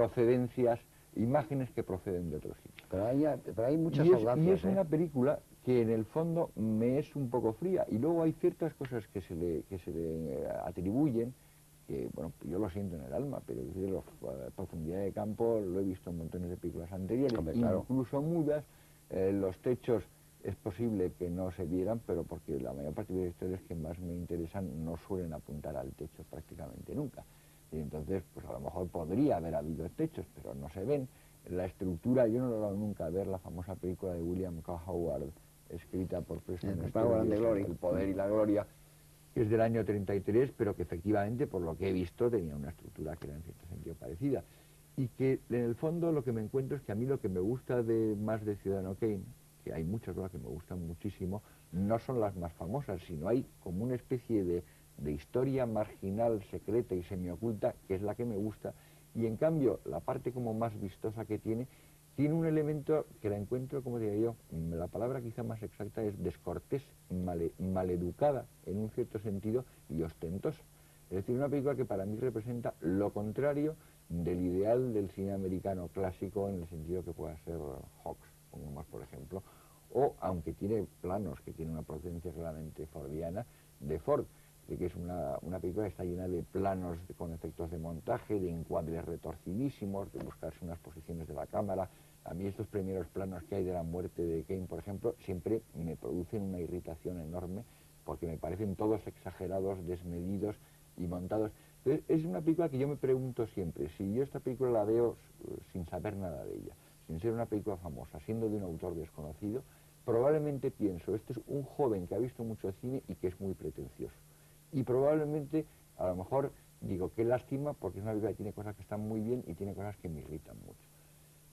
procedencias, imágenes que proceden de otros sitios. Pero hay muchas audacias. Y es una película que en el fondo me es un poco fría, y luego hay ciertas cosas que se le atribuyen, que bueno, yo lo siento en el alma, pero profundidad de campo lo he visto en montones de películas anteriores. Hombre, claro. Incluso mudas, los techos es posible que no se vieran, pero porque la mayor parte de las historias que más me interesan no suelen apuntar al techo prácticamente nunca. Y entonces, pues a lo mejor podría haber habido techos, pero no se ven. La estructura, yo no he logrado nunca ver la famosa película de William K. Howard, escrita por Preston Sturges, El poder y la gloria, que es del año 33, pero que efectivamente, por lo que he visto, tenía una estructura que era en cierto sentido parecida. Y que en el fondo lo que me encuentro es que a mí lo que me gusta más de Ciudadano Kane, que hay muchas cosas que me gustan muchísimo, no son las más famosas, sino hay como una especie de historia marginal, secreta y semioculta, que es la que me gusta, y en cambio la parte como más vistosa que tiene un elemento que la encuentro, como diría yo, la palabra quizá más exacta es descortés, maleducada en un cierto sentido y ostentosa. Es decir, una película que para mí representa lo contrario del ideal del cine americano clásico, en el sentido que pueda ser Hawks, pongamos por ejemplo, o, aunque tiene planos que tiene una procedencia claramente fordiana, de Ford, de que es una película que está llena de planos con efectos de montaje, de encuadres retorcidísimos, de buscarse unas posiciones de la cámara. A mí estos primeros planos que hay de la muerte de Kane, por ejemplo, siempre me producen una irritación enorme, porque me parecen todos exagerados, desmedidos y montados. Entonces, es una película que yo me pregunto siempre, si yo esta película la veo sin saber nada de ella, sin ser una película famosa, siendo de un autor desconocido, probablemente pienso, este es un joven que ha visto mucho cine y que es muy pretencioso. Y probablemente, a lo mejor, digo, qué lástima, porque es una película que tiene cosas que están muy bien y tiene cosas que me irritan mucho.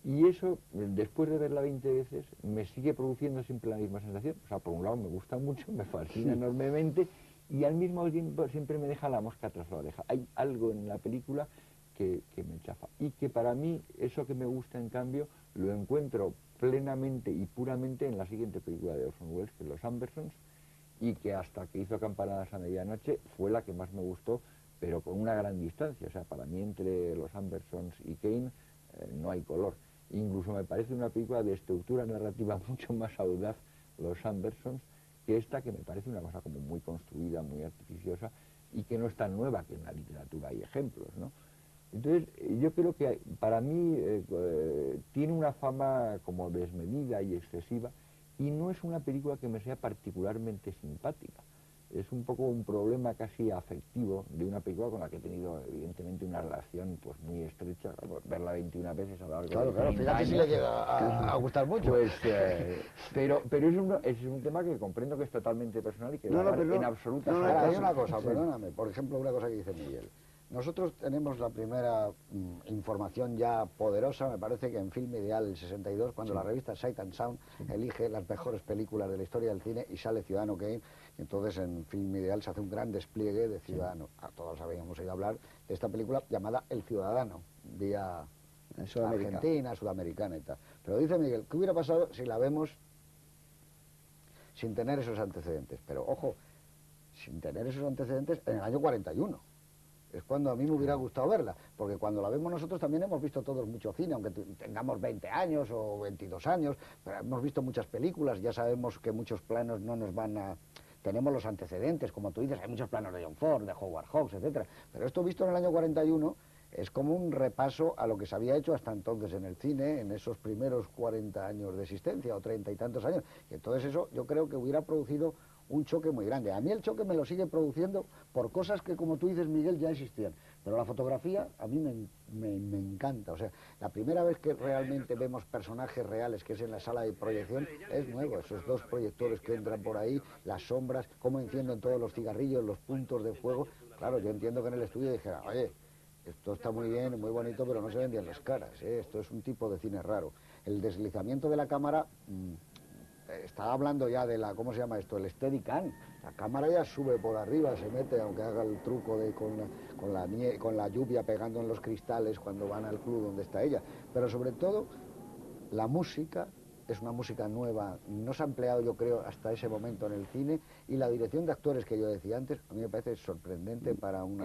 Y eso, después de verla 20 veces, me sigue produciendo siempre la misma sensación. O sea, por un lado me gusta mucho, me fascina enormemente, y al mismo tiempo siempre me deja la mosca tras la oreja. Hay algo en la película que me chafa. Y que para mí, eso que me gusta, en cambio, lo encuentro plenamente y puramente en la siguiente película de Orson Welles, que es Los Andersons, y que hasta que hizo Campanadas a medianoche fue la que más me gustó, pero con una gran distancia. O sea, para mí entre Los Andersons y Kane no hay color. Incluso me parece una película de estructura narrativa mucho más audaz, Los Andersons, que esta, que me parece una cosa como muy construida, muy artificiosa, y que no es tan nueva, que en la literatura hay ejemplos, ¿no? Entonces, yo creo que para mí tiene una fama como desmedida y excesiva, y no es una película que me sea particularmente simpática. Es un poco un problema casi afectivo de una película con la que he tenido evidentemente una relación pues muy estrecha, verla 21 veces a lo largo de 30 Claro, fíjate años, si le llega a gustar mucho. Pues, pero es un tema que comprendo que es totalmente personal y que va en absoluta hay una cosa, perdóname, por ejemplo, una cosa que dice Miguel. Nosotros tenemos la primera información ya poderosa, me parece que en Film Ideal el 62, cuando la revista Sight and Sound elige las mejores películas de la historia del cine y sale Ciudadano Kane, y entonces en Film Ideal se hace un gran despliegue de Ciudadano. A todos habíamos oído hablar de esta película llamada El Ciudadano, vía Argentina, sudamericana y tal. Pero dice Miguel, ¿qué hubiera pasado si la vemos sin tener esos antecedentes? Pero ojo, sin tener esos antecedentes en el año 41. Es cuando a mí me hubiera gustado verla, porque cuando la vemos nosotros también hemos visto todos mucho cine, aunque tengamos 20 años o 22 años, pero hemos visto muchas películas, ya sabemos que muchos planos no nos van a... Tenemos los antecedentes, como tú dices, hay muchos planos de John Ford, de Howard Hawks, etcétera. Pero esto visto en el año 41 es como un repaso a lo que se había hecho hasta entonces en el cine, en esos primeros 40 años de existencia, o 30 y tantos años. Y entonces eso yo creo que hubiera producido un choque muy grande. A mí el choque me lo sigue produciendo por cosas que, como tú dices, Miguel, ya existían. Pero la fotografía a mí me encanta. O sea, la primera vez que realmente vemos personajes reales, que es en la sala de proyección, es nuevo. Esos dos proyectores que entran por ahí, las sombras, cómo encienden todos los cigarrillos, los puntos de fuego. Claro, yo entiendo que en el estudio dijera, oye, esto está muy bien, muy bonito, pero no se ven bien las caras, ¿eh? Esto es un tipo de cine raro. El deslizamiento de la cámara... Estaba hablando ya de la, ¿cómo se llama esto? El Steadicam. La cámara ya sube por arriba, se mete, aunque haga el truco de con la lluvia pegando en los cristales cuando van al club donde está ella. Pero sobre todo, la música es una música nueva, no se ha empleado yo creo hasta ese momento en el cine, y la dirección de actores que yo decía antes, a mí me parece sorprendente para un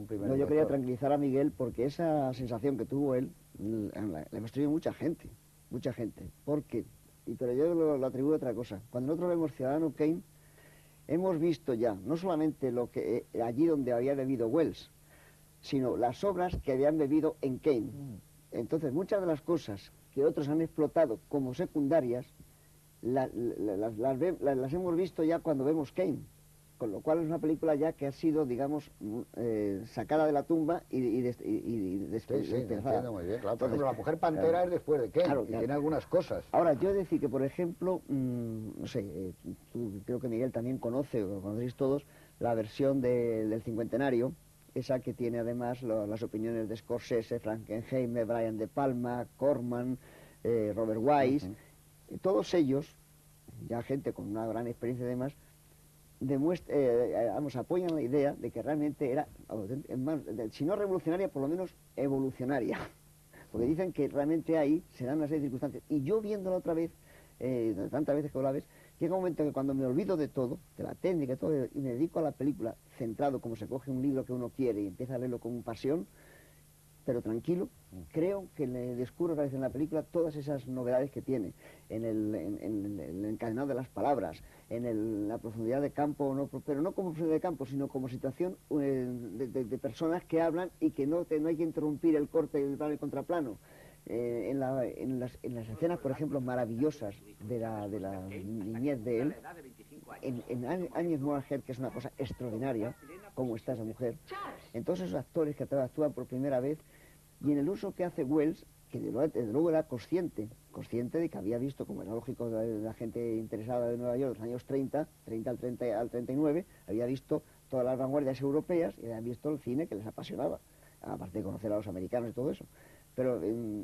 primer No, yo quería tranquilizar a Miguel porque esa sensación que tuvo él la hemos destruido mucha gente, ¿por qué? Pero yo lo atribuyo a otra cosa. Cuando nosotros vemos Ciudadano Kane, hemos visto ya, no solamente lo que allí donde había bebido Wells, sino las obras que habían bebido en Kane. Entonces, muchas de las cosas que otros han explotado como secundarias, las hemos visto ya cuando vemos Kane. Con lo cual es una película ya que ha sido, digamos, sacada de la tumba y entiendo muy bien. Claro, por ejemplo, La Mujer Pantera es después de Kane, y tiene algunas cosas. Ahora, yo he de decir que, por ejemplo, no sé, tú, creo que Miguel también conoce, o conocéis todos, la versión del cincuentenario, esa que tiene además las opiniones de Scorsese, Frankenheimer, Brian De Palma, Corman, Robert Wise, todos ellos, ya gente con una gran experiencia y demás, apoyan la idea de que realmente era, si no revolucionaria, por lo menos evolucionaria. Porque dicen que realmente ahí se dan una serie de circunstancias. Y yo viéndola otra vez, tantas veces que la ves, llega un momento que cuando me olvido de todo, de la técnica y todo, y me dedico a la película centrado como se coge un libro que uno quiere y empieza a leerlo con pasión, pero tranquilo, creo que le descubro otra vez en la película todas esas novedades que tiene, en el encadenado de las palabras, en la profundidad de campo, pero no como profundidad de campo, sino como situación de personas que hablan y que no hay que interrumpir el corte, el plano y contraplano. En las escenas, por ejemplo, maravillosas de la niñez de él, en Agnes Moorehead, que es una cosa extraordinaria, cómo está esa mujer, en todos esos actores que actúan por primera vez, y en el uso que hace Wells, que desde luego era consciente de que había visto, como era lógico, la gente interesada de Nueva York de los años 30 al 39, había visto todas las vanguardias europeas y habían visto el cine que les apasionaba, aparte de conocer a los americanos y todo eso. Pero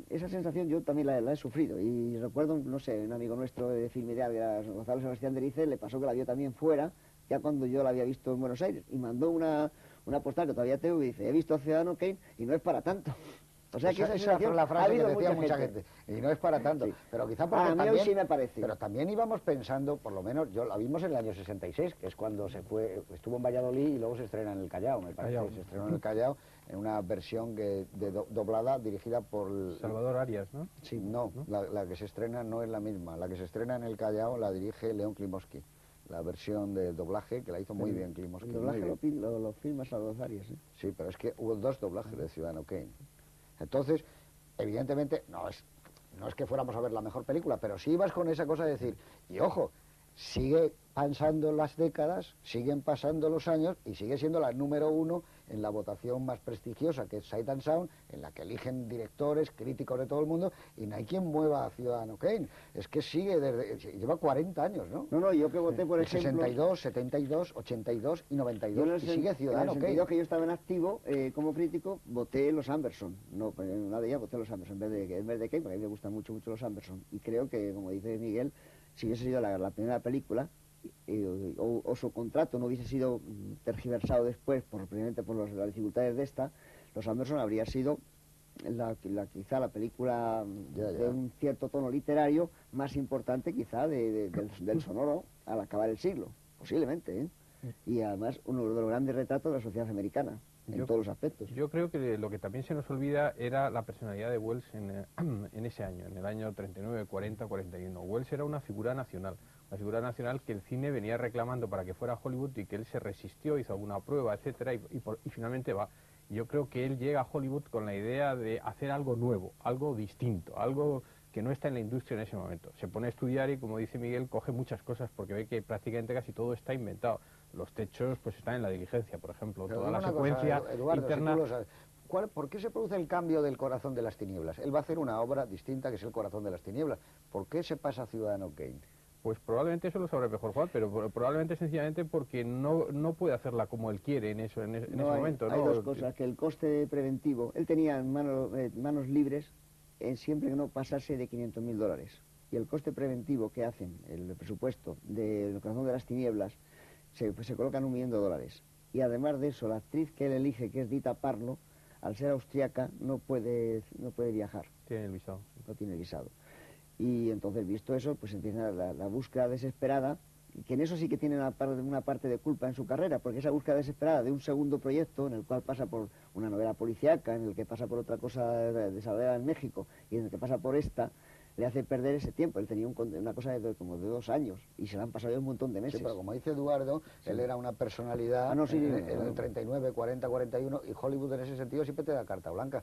esa sensación yo también la he sufrido, y recuerdo, no sé, un amigo nuestro de Film Ideal, Gonzalo Sebastián de Rice, le pasó que la vio también fuera, ya cuando yo la había visto en Buenos Aires, y mandó una postal que todavía tengo y dice, he visto Ciudadano Kane y no es para tanto. O sea que esa es la frase que decía mucha gente. Y no es para tanto. Sí. Pero quizá porque a mí también, hoy sí me parece. Pero también íbamos pensando, por lo menos, yo la vimos en el año 66, que es cuando estuvo en Valladolid y luego se estrena en el Callao, me parece. Se estrenó en el Callao en una versión doblada, dirigida por... Salvador Arias, ¿no? Sí, no. La que se estrena no es la misma. La que se estrena en el Callao la dirige León Klimovsky. La versión de doblaje, que la hizo muy bien Klimovsky. El doblaje lo filma Salvador Arias, ¿eh? Sí, pero es que hubo 2 doblajes de Ciudadano Kane. Entonces, evidentemente, no es que fuéramos a ver la mejor película, pero sí ibas con esa cosa de decir, y ojo, sigue pasando las décadas, siguen pasando los años y sigue siendo la número 1 en la votación más prestigiosa, que es Sight and Sound, en la que eligen directores, críticos de todo el mundo, y no hay quien mueva a Ciudadano Kane. Es que lleva 40 años, ¿no? No, yo que voté, por ejemplo... 62, 72, 82 y 92, y sigue Ciudadano Kane. En el 62 que yo estaba en activo, como crítico, voté los Anderson. No, nada de ella, voté los Anderson en vez de Kane, porque a mí me gustan mucho los Anderson. Y creo que, como dice Miguel, si hubiese sido la primera película, o su contrato no hubiese sido tergiversado después, precisamente por las dificultades de esta, los Anderson habría sido quizá la película de un cierto tono literario más importante quizá del sonoro al acabar el siglo, posiblemente, ¿eh? Y además uno de los grandes retratos de la sociedad americana. En todos los aspectos. Yo creo que lo que también se nos olvida era la personalidad de Wells en ese año, en el año 39, 40, 41. Wells era una figura nacional que el cine venía reclamando para que fuera Hollywood y que él se resistió, hizo alguna prueba, etcétera, y finalmente va. Yo creo que él llega a Hollywood con la idea de hacer algo nuevo, algo distinto, algo que no está en la industria en ese momento. Se pone a estudiar y, como dice Miguel, coge muchas cosas porque ve que prácticamente casi todo está inventado. Los techos pues están en La Diligencia, por ejemplo, pero toda la secuencia Eduardo, interna... Si ¿por qué se produce el cambio del Corazón de las Tinieblas? Él va a hacer una obra distinta que es El Corazón de las Tinieblas. ¿Por qué se pasa a Ciudadano Kane? Pues probablemente eso lo sabrá mejor Juan, pero probablemente sencillamente porque no puede hacerla como él quiere en ese momento. Hay dos cosas, que el coste preventivo, él tenía manos libres siempre que no pasase de $500.000, y el coste preventivo que hacen, el presupuesto del Corazón de las Tinieblas, se coloca en $1 millón, y además de eso, la actriz que él elige, que es Dita Parlo, al ser austriaca, no puede viajar. Tiene el visado. No tiene visado. Y entonces, visto eso, pues empieza la búsqueda desesperada que en eso sí que tiene una parte de culpa en su carrera, porque esa búsqueda desesperada de un segundo proyecto en el cual pasa por una novela policíaca, en el que pasa por otra cosa desarrollada en México y en el que pasa por esta, le hace perder ese tiempo. Él tenía una cosa como de 2 años y se le han pasado ya un montón de meses. Sí, pero como dice Eduardo, él era una personalidad Ah, no, sí, en el 39, 40, 41 y Hollywood en ese sentido siempre te da carta blanca.